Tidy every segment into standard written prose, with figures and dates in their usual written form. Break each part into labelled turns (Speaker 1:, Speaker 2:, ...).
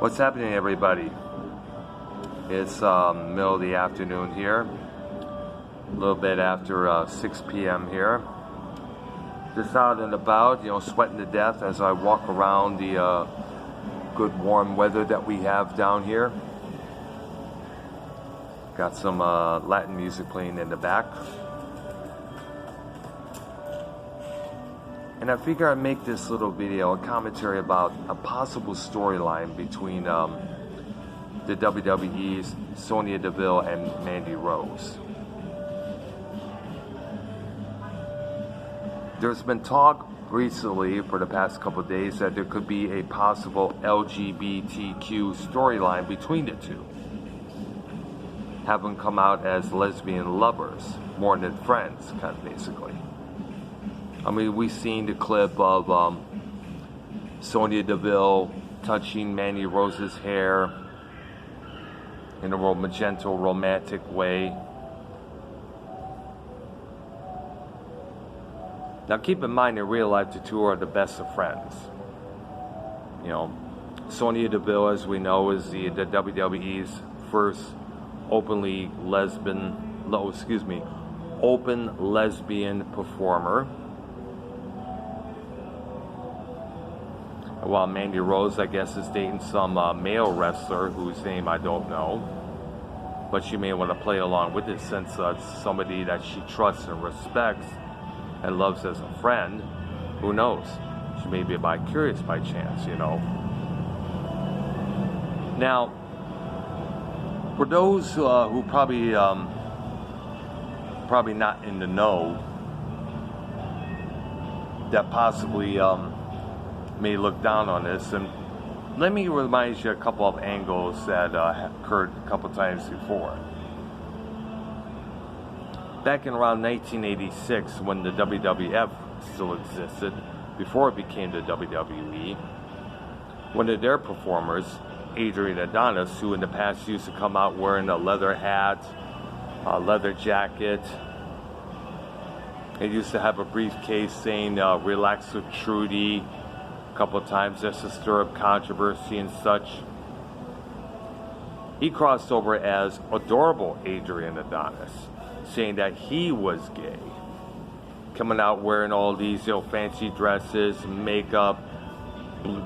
Speaker 1: What's happening, everybody? It's middle of the afternoon here, a little bit after 6 p.m. here. Just out and about, sweating to death as I walk around the good warm weather that we have down here. Got some Latin music playing in the back. And I figure I'd make this little video a commentary about a possible storyline between the WWE's Sonya DeVille and Mandy Rose. There's been talk recently for the past couple of days that there could be a possible LGBTQ storyline between the two. Have them come out as lesbian lovers, more than friends, kind of basically. I mean, we've seen the clip of Sonya DeVille touching Mandy Rose's hair in a real magenta, romantic way. Now, keep in mind, in real life, the two are the best of friends. Sonya DeVille, as we know, is the WWE's first open lesbian performer. While Mandy Rose, I guess, is dating some male wrestler whose name I don't know. But she may want to play along with it since it's somebody that she trusts and respects and loves as a friend. Who knows? She may be bi-curious by chance, Now, for those who probably not in the know, that possibly may look down on this, and let me remind you a couple of angles that have occurred a couple times before. Back in around 1986, when the WWF still existed, before it became the WWE, one of their performers, Adrian Adonis, who in the past used to come out wearing a leather hat, a leather jacket, and used to have a briefcase saying "Relax with Trudy" a couple of times just to stir up controversy and such. He crossed over as adorable Adrian Adonis, saying that he was gay, coming out wearing all these fancy dresses, makeup,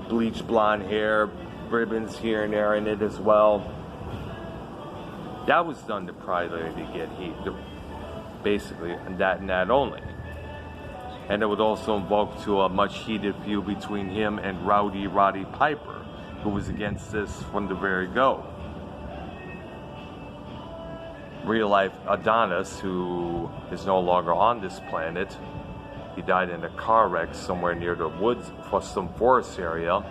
Speaker 1: bleach blonde hair, ribbons here and there in it as well. That was done to primarily to get heat, basically, and that only. And it would also invoke to a much heated feud between him and Rowdy Roddy Piper, who was against this from the very go. Real life Adonis, who is no longer on this planet, he died in a car wreck somewhere near the woods, for some forest area.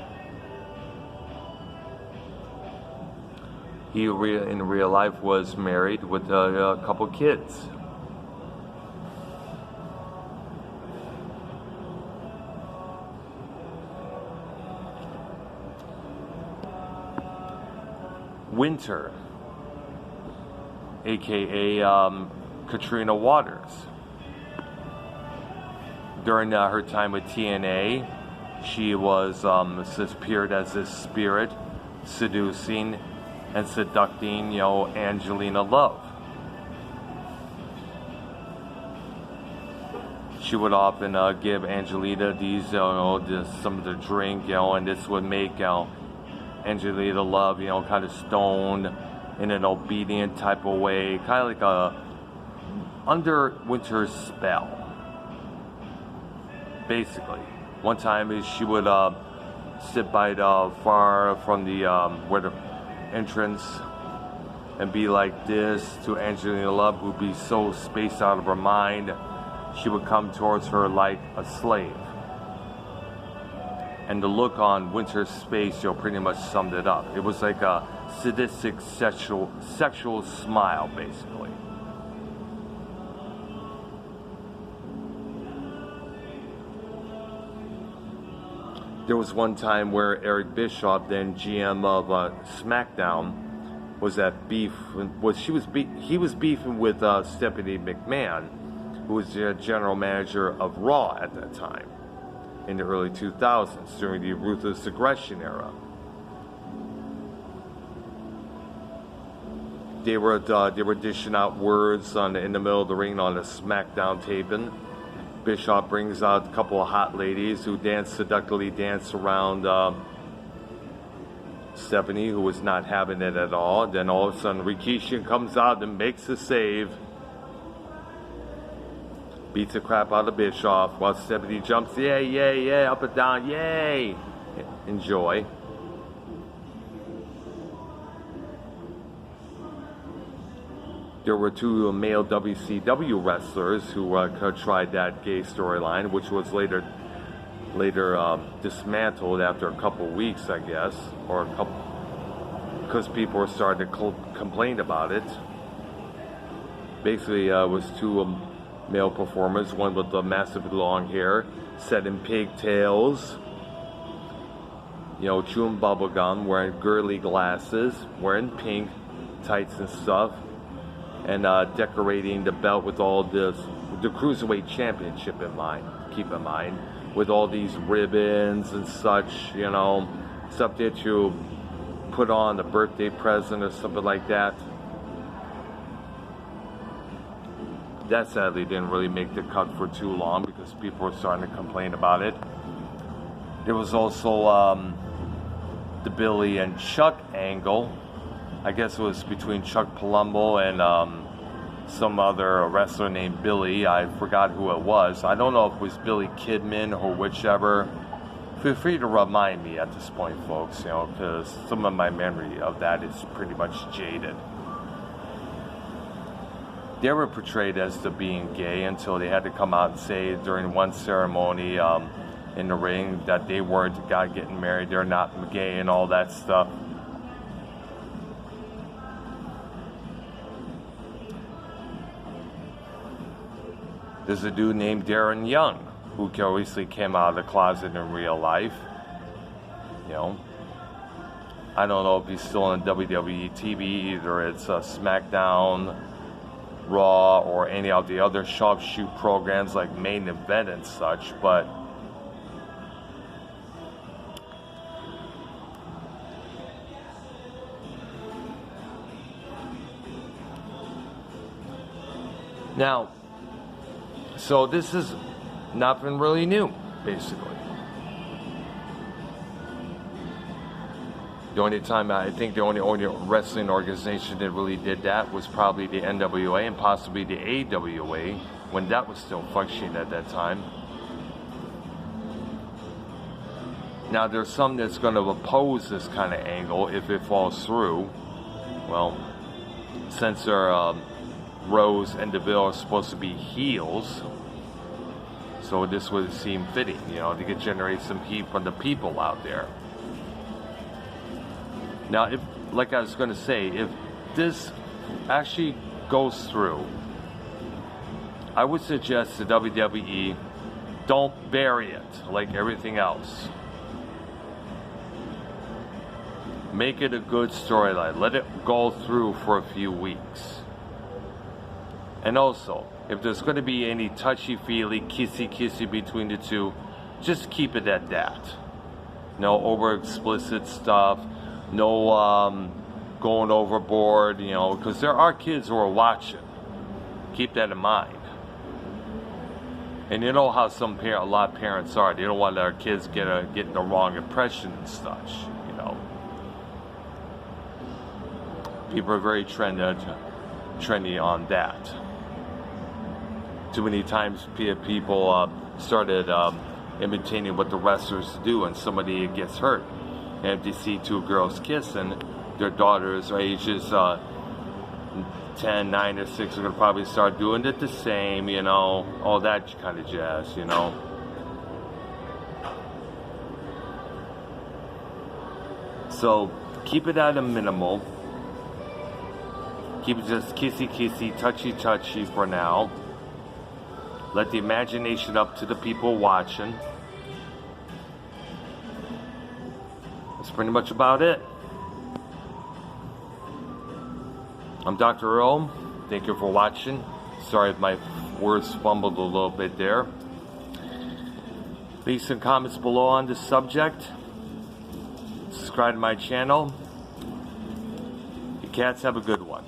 Speaker 1: He in real life was married with a couple kids. Winter, aka Katrina Waters. During her time with TNA, she was appeared as this spirit, seducing and seducting, Angelina Love. She would often give Angelina these, some of the drink, and this would make, Angelina Love, kind of stoned in an obedient type of way, kind of like a under winter spell. Basically, one time she would sit by the far from the where the entrance and be like this to Angelina Love, who'd be so spaced out of her mind. She would come towards her like a slave. And the look on Winter's face, pretty much summed it up. It was like a sadistic sexual smile, basically. There was one time where Eric Bischoff, then GM of SmackDown, he was beefing with Stephanie McMahon, who was the general manager of Raw at that time, in the early 2000s, during the Ruthless Aggression era. they were dishing out words in the middle of the ring on a SmackDown taping. Bischoff brings out a couple of hot ladies who seductively dance around Stephanie, who was not having it at all. Then all of a sudden Rikishi comes out and makes a save. Beats the crap out of Bischoff while Stephanie jumps, yay, yay, yay, up and down, yay! Enjoy. There were two male WCW wrestlers who tried that gay storyline, which was later dismantled after a couple weeks, I guess, because people were starting to complain about it. Basically, it was two male performers, one with the massive long hair, set in pigtails, chewing bubble gum, wearing girly glasses, wearing pink tights and stuff, and decorating the belt with all the Cruiserweight Championship keep in mind, with all these ribbons and such, stuff that you put on a birthday present or something like that. That sadly didn't really make the cut for too long because people were starting to complain about it. There was also the Billy and Chuck angle. I guess it was between Chuck Palumbo and some other wrestler named Billy. I forgot who it was. I don't know if it was Billy Kidman or whichever. Feel free to remind me at this point, folks, because some of my memory of that is pretty much jaded. They were portrayed as being gay until they had to come out and say during one ceremony in the ring that they weren't the guy getting married, they're not gay and all that stuff. There's a dude named Darren Young who recently came out of the closet in real life. I don't know if he's still on WWE TV, either it's SmackDown, Raw, or any of the other sharpshoot programs like Main Event and such, but now, so this is nothing really new, basically. The only time I think the only wrestling organization that really did that was probably the NWA and possibly the AWA when that was still functioning at that time. Now there's some that's going to oppose this kind of angle if it falls through. Well, since Rose and DeVille are supposed to be heels, so this would seem fitting, to generate some heat from the people out there. Now, if, like I was going to say, if this actually goes through, I would suggest the WWE don't bury it like everything else. Make it a good storyline. Let it go through for a few weeks. And also, if there's going to be any touchy-feely, kissy-kissy between the two, just keep it at that. No over-explicit stuff. No going overboard, because there are kids who are watching. Keep that in mind. And you know how a lot of parents are. They don't want their kids getting the wrong impression and such, People are very trendy on that. Too many times people started imitating what the wrestlers do, and somebody gets hurt. And if they see two girls kissing, their daughters are ages 10, 9, or 6 are going to probably start doing it the same, all that kind of jazz, So keep it at a minimal. Keep it just kissy-kissy, touchy-touchy for now. Let the imagination up to the people watching. That's pretty much about it. I'm Dr. Earl. Thank you for watching. Sorry if my words fumbled a little bit there. Leave some comments below on this subject. Subscribe to my channel. You cats have a good one.